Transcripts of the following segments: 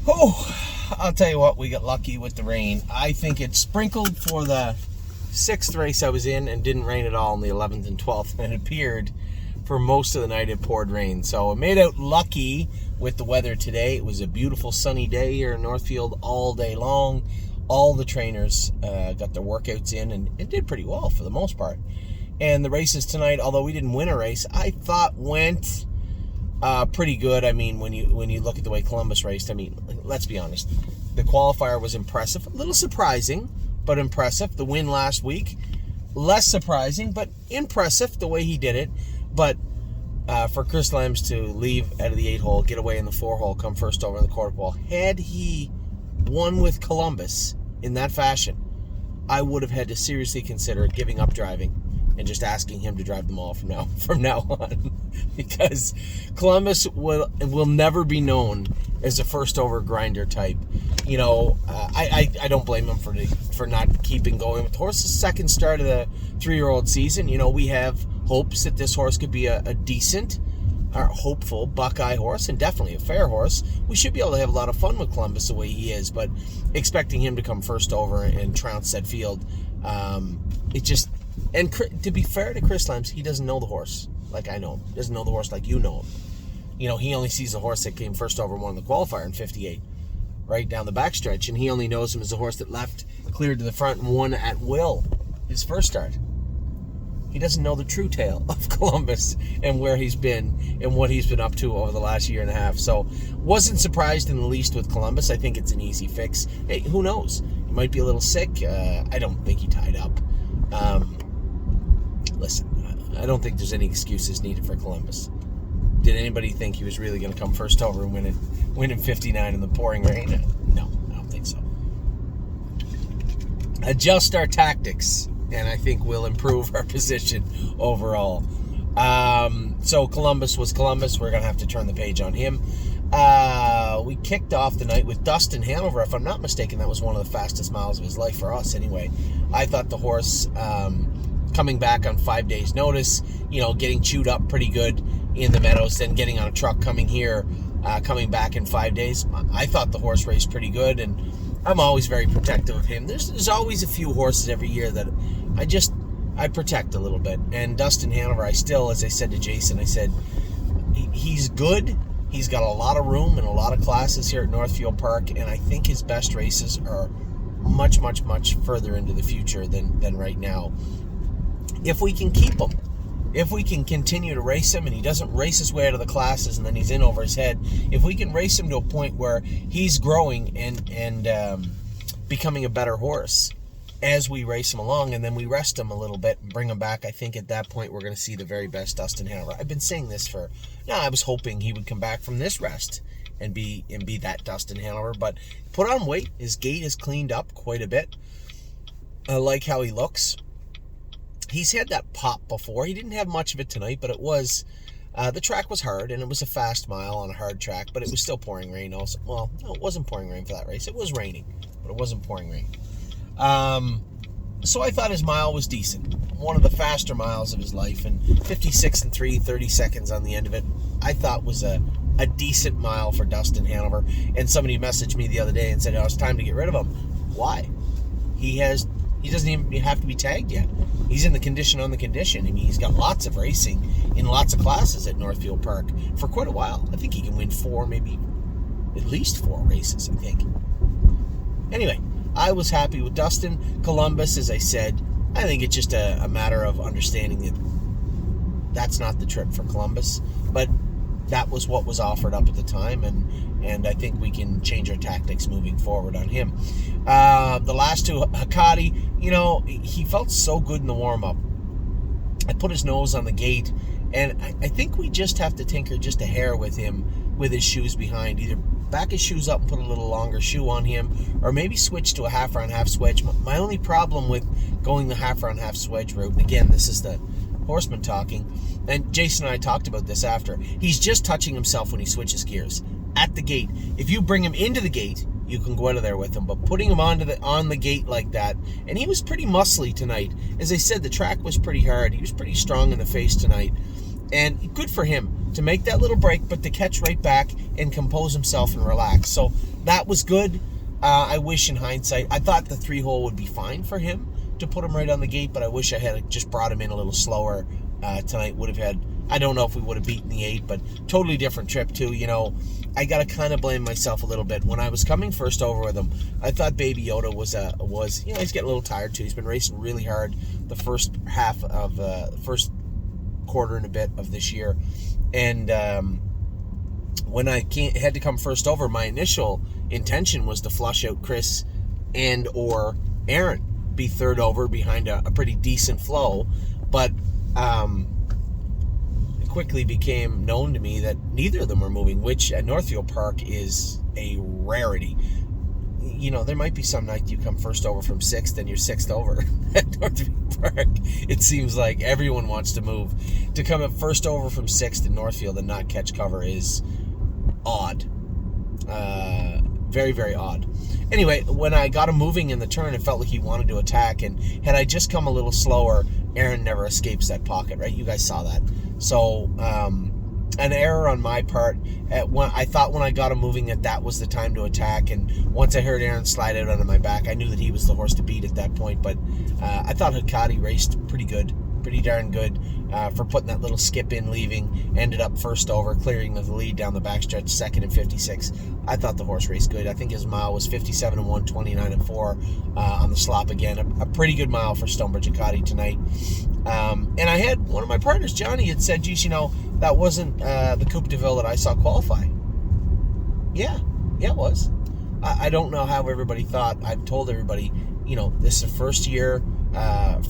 Oh, I'll tell you what, we got lucky with the rain. I think it sprinkled for the 6th race I was in and didn't rain at all in the 11th and 12th. And it appeared for most of the night it poured rain. So I made out lucky with the weather today. It was a beautiful sunny day here in Northfield all day long. All the trainers got their workouts in and it did pretty well for the most part. And the races tonight, although we didn't win a race, I thought went pretty good. I mean, when you look at the way Columbus raced, I mean, let's be honest. The qualifier was impressive. A little surprising, but impressive. The win last week, less surprising, but impressive the way he did it. But for Chris Lambs to leave out of the 8-hole, get away in the 4-hole, come first over in the quarter pole, had he won with Columbus in that fashion, I would have had to seriously consider giving up driving and just asking him to drive them all from now on, because Columbus will never be known as a first over grinder type. You know, I don't blame him for not keeping going with the horse's second start of the 3-year-old season. You know, we have hopes that this horse could be a decent or hopeful Buckeye horse, and definitely a fair horse. We should be able to have a lot of fun with Columbus the way he is, but expecting him to come first over and trounce that field, it just... And to be fair to Chris Lambs, he doesn't know the horse like I know him. He doesn't know the horse like you know him. You know, he only sees the horse that came first over and won the qualifier in 58, right down the backstretch, and he only knows him as a horse that left, cleared to the front, and won at will his first start. He doesn't know the true tale of Columbus and where he's been and what he's been up to over the last year and a half. So, wasn't surprised in the least with Columbus. I think it's an easy fix. Hey, who knows? He might be a little sick. I don't think he tied up. Listen, I don't think there's any excuses needed for Columbus. Did anybody think he was really going to come first over and win in 59 in the pouring rain? No, I don't think so. Adjust our tactics, and I think we'll improve our position overall. So Columbus was Columbus. We're going to have to turn the page on him. We kicked off the night with Dustin Hanover. If I'm not mistaken, that was one of the fastest miles of his life for us anyway. I thought the horse... coming back on 5 days' notice, you know, getting chewed up pretty good in the meadows, then getting on a truck coming here, coming back in 5 days. I thought the horse raced pretty good, and I'm always very protective of him. There's always a few horses every year that I protect a little bit. And Dustin Hanover, I still, as I said to Jason, I said, he's good. He's got a lot of room and a lot of classes here at Northfield Park, and I think his best races are much, much, much further into the future than right now. If we can keep him, if we can continue to race him and he doesn't race his way out of the classes and then he's in over his head, if we can race him to a point where he's growing and becoming a better horse as we race him along, and then we rest him a little bit and bring him back, I think at that point we're going to see the very best Dustin Hanover. I've been saying this I was hoping he would come back from this rest and be that Dustin Hanover, but put on weight. His gait has cleaned up quite a bit. I like how he looks. He's had that pop before. He didn't have much of it tonight, but it was, the track was hard, and it was a fast mile on a hard track, but it was still pouring rain also. Well, no, it wasn't pouring rain for that race. It was raining, but it wasn't pouring rain. So I thought his mile was decent. One of the faster miles of his life, and 56 and 3, 30 seconds on the end of it, I thought was a decent mile for Dustin Hanover. And somebody messaged me the other day and said, oh, it's time to get rid of him. Why? He doesn't even have to be tagged yet. He's in the condition on the condition. I mean, he's got lots of racing in lots of classes at Northfield Park for quite a while. I think he can win 4, maybe at least 4 races, I think. Anyway, I was happy with Dustin. Columbus, as I said, I think it's just a matter of understanding that that's not the trip for Columbus, but that was what was offered up at the time, and I think we can change our tactics moving forward on him. The last two, Ducati, you know, he felt so good in the warm-up. I put his nose on the gate, and I think we just have to tinker just a hair with him with his shoes behind. Either back his shoes up and put a little longer shoe on him, or maybe switch to a half-round, half-swedge. My only problem with going the half-round, half-swedge route, and again, this is the horseman talking, and Jason and I talked about this after, he's just touching himself when he switches gears at the gate. If you bring him into the gate, you can go out of there with him, but putting him on the gate like that, and he was pretty muscly tonight. As I said, the track was pretty hard. He was pretty strong in the face tonight, and good for him. to make that little break, but to catch right back and compose himself and relax. So that was good. I wish in hindsight, I thought the 3-hole would be fine for him to put him right on the gate, but I wish I had just brought him in a little slower tonight. Would have had, I don't know if we would have beaten the 8, but totally different trip too. You know, I got to kind of blame myself a little bit. When I was coming first over with him, I thought Baby Yoda was you know, he's getting a little tired too. He's been racing really hard the first half of first quarter and a bit of this year. And when I had to come first over, my initial intention was to flush out Chris and or Aaron, be third over behind a pretty decent flow. But it quickly became known to me that neither of them were moving, which at Northfield Park is a rarity. You know, there might be some night you come first over from 6th and you're 6th over at Northfield Park. It seems like everyone wants to move. To come at first over from 6th in Northfield and not catch cover is odd. Very, very odd. Anyway, when I got him moving in the turn, it felt like he wanted to attack. And had I just come a little slower, Aaron never escapes that pocket, right? You guys saw that. So, an error on my part. I thought when I got him moving that was the time to attack, and once I heard Aaron slide out onto my back, I knew that he was the horse to beat at that point. But I thought Ducati raced pretty darn good for putting that little skip in, leaving, ended up first over, clearing the lead down the backstretch, second and 56. I thought the horse raced good. I think his mile was 57-1, 29-4 on the slop again. A pretty good mile for Stonebridge Ducati tonight. And I had one of my partners, Johnny, had said, geez, you know, that wasn't the Coupe DeVille that I saw qualify. Yeah, it was. I don't know how everybody thought. I've told everybody, you know, this is the first year,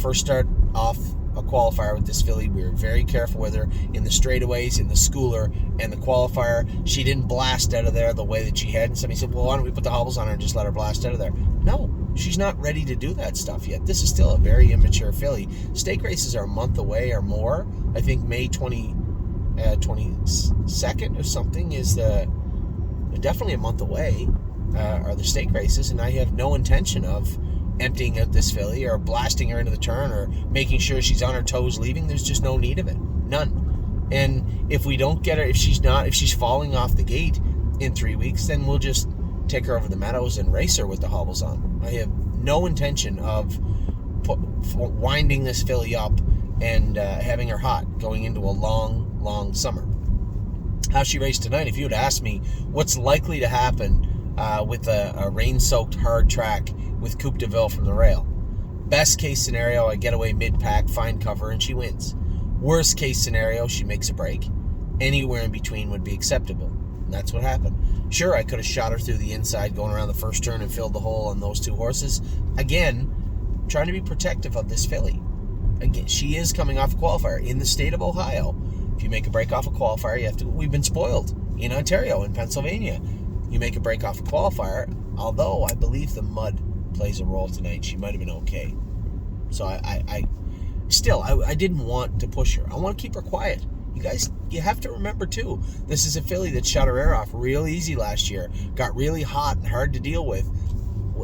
first start off a qualifier with this filly. We were very careful with her in the straightaways, in the schooler, and the qualifier. She didn't blast out of there the way that she had. And somebody said, well, why don't we put the hobbles on her and just let her blast out of there? No, she's not ready to do that stuff yet. This is still a very immature filly. Stake races are a month away or more. I think May 22nd or something is definitely a month away are the stake races, and I have no intention of emptying out this filly or blasting her into the turn or making sure she's on her toes leaving. There's just no need of it. None. And if we don't get her, if she's falling off the gate in 3 weeks, then we'll just take her over the meadows and race her with the hobbles on. I have no intention of winding this filly up and having her hot going into a long summer. How she raced tonight, if you had asked me what's likely to happen with a rain-soaked hard track with Coupe DeVille from the rail. Best case scenario, I get away mid-pack, find cover, and she wins. Worst case scenario, she makes a break. Anywhere in between would be acceptable. And that's what happened. Sure, I could have shot her through the inside going around the first turn and filled the hole on those two horses. Again, trying to be protective of this filly. Again, she is coming off a qualifier in the state of Ohio. If you make a break off a qualifier, you have to. We've been spoiled in Ontario, in Pennsylvania. You make a break off a qualifier, although I believe the mud plays a role tonight. She might have been okay. So I didn't want to push her. I want to keep her quiet. You guys, you have to remember too, this is a filly that shut her air off real easy last year, got really hot and hard to deal with.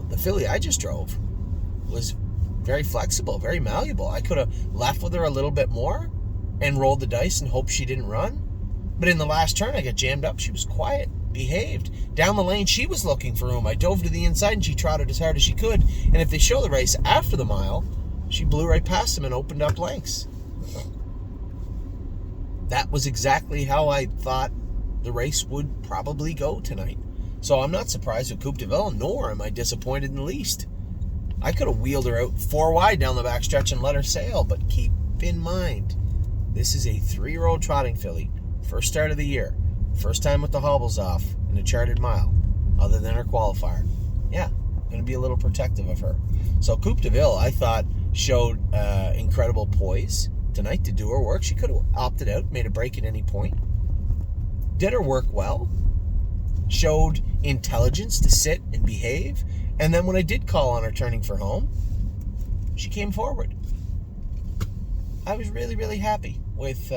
The filly I just drove was very flexible, very malleable. I could have left with her a little bit more and rolled the dice and hoped she didn't run. But in the last turn, I got jammed up. She was quiet, behaved. Down the lane, she was looking for room. I dove to the inside, and she trotted as hard as she could. And if they show the race after the mile, she blew right past him and opened up lengths. That was exactly how I thought the race would probably go tonight. So I'm not surprised with Coupe DeVille, nor am I disappointed in the least. I could have wheeled her out 4 wide down the backstretch and let her sail, but keep in mind, this is a 3-year-old trotting filly. First start of the year. First time with the hobbles off in a charted mile, other than her qualifier. Yeah, I'm going to be a little protective of her. So Coupe DeVille, I thought, showed incredible poise tonight to do her work. She could have opted out, made a break at any point. Did her work well. Showed intelligence to sit and behave. And then when I did call on her turning for home, she came forward. I was really, really happy with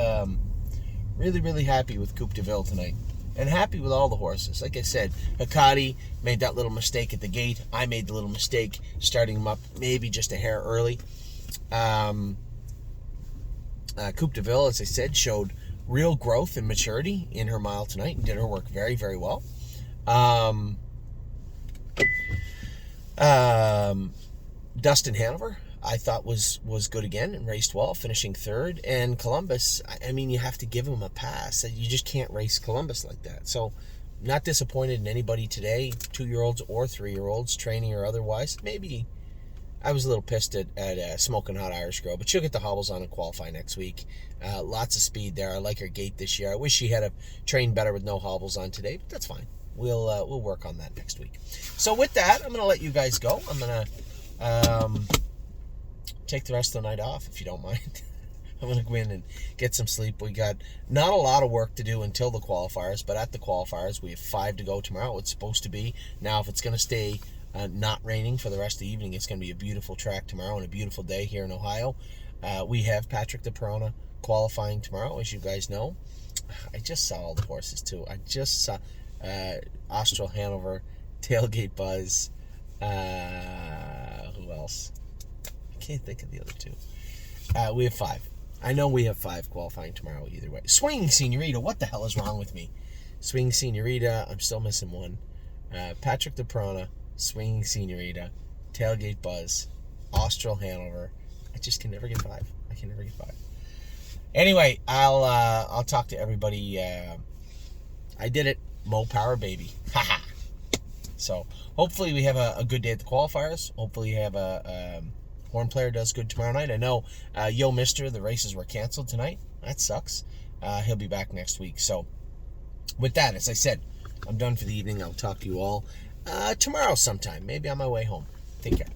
Coupe DeVille tonight. And happy with all the horses. Like I said, Ducati made that little mistake at the gate. I made the little mistake starting him up maybe just a hair early. Coupe DeVille, as I said, showed real growth and maturity in her mile tonight and did her work very, very well. Dustin Hanover, I thought was good again and raced well, finishing third. And Columbus, I mean, you have to give him a pass. You just can't race Columbus like that. So, not disappointed in anybody today, 2-year-olds or 3-year-olds, training or otherwise. Maybe I was a little pissed at Smoking Hot Irish Girl, but she'll get the hobbles on and qualify next week. Lots of speed there. I like her gait this year. I wish she had trained better with no hobbles on today, but that's fine. We'll work on that next week. So with that, I'm going to let you guys go. I'm going to take the rest of the night off, if you don't mind. I'm going to go in and get some sleep. We got not a lot of work to do until the qualifiers, but at the qualifiers, we have 5 to go tomorrow. It's supposed to be. Now, if it's going to stay not raining for the rest of the evening, it's going to be a beautiful track tomorrow and a beautiful day here in Ohio. We have Patrick DePerona qualifying tomorrow, as you guys know. I just saw all the horses, too. I just saw Austral Hanover, Tailgate Buzz. Who else? I can't think of the other 2. We have 5. I know we have 5 qualifying tomorrow either way. Swinging Senorita, what the hell is wrong with me? Swinging Senorita, I'm still missing one. Patrick DePerona, Swinging Senorita, Tailgate Buzz, Austral Hanover. I just can never get 5. I can never get 5. Anyway, I'll talk to everybody. I did it. Mo Power, baby. Haha. So hopefully we have a good day at the qualifiers. Hopefully you have a horn player does good tomorrow night. I know Yo Mister, the races were canceled tonight. That sucks. He'll be back next week. So with that, as I said, I'm done for the evening. I'll talk to you all tomorrow sometime. Maybe on my way home. Take care.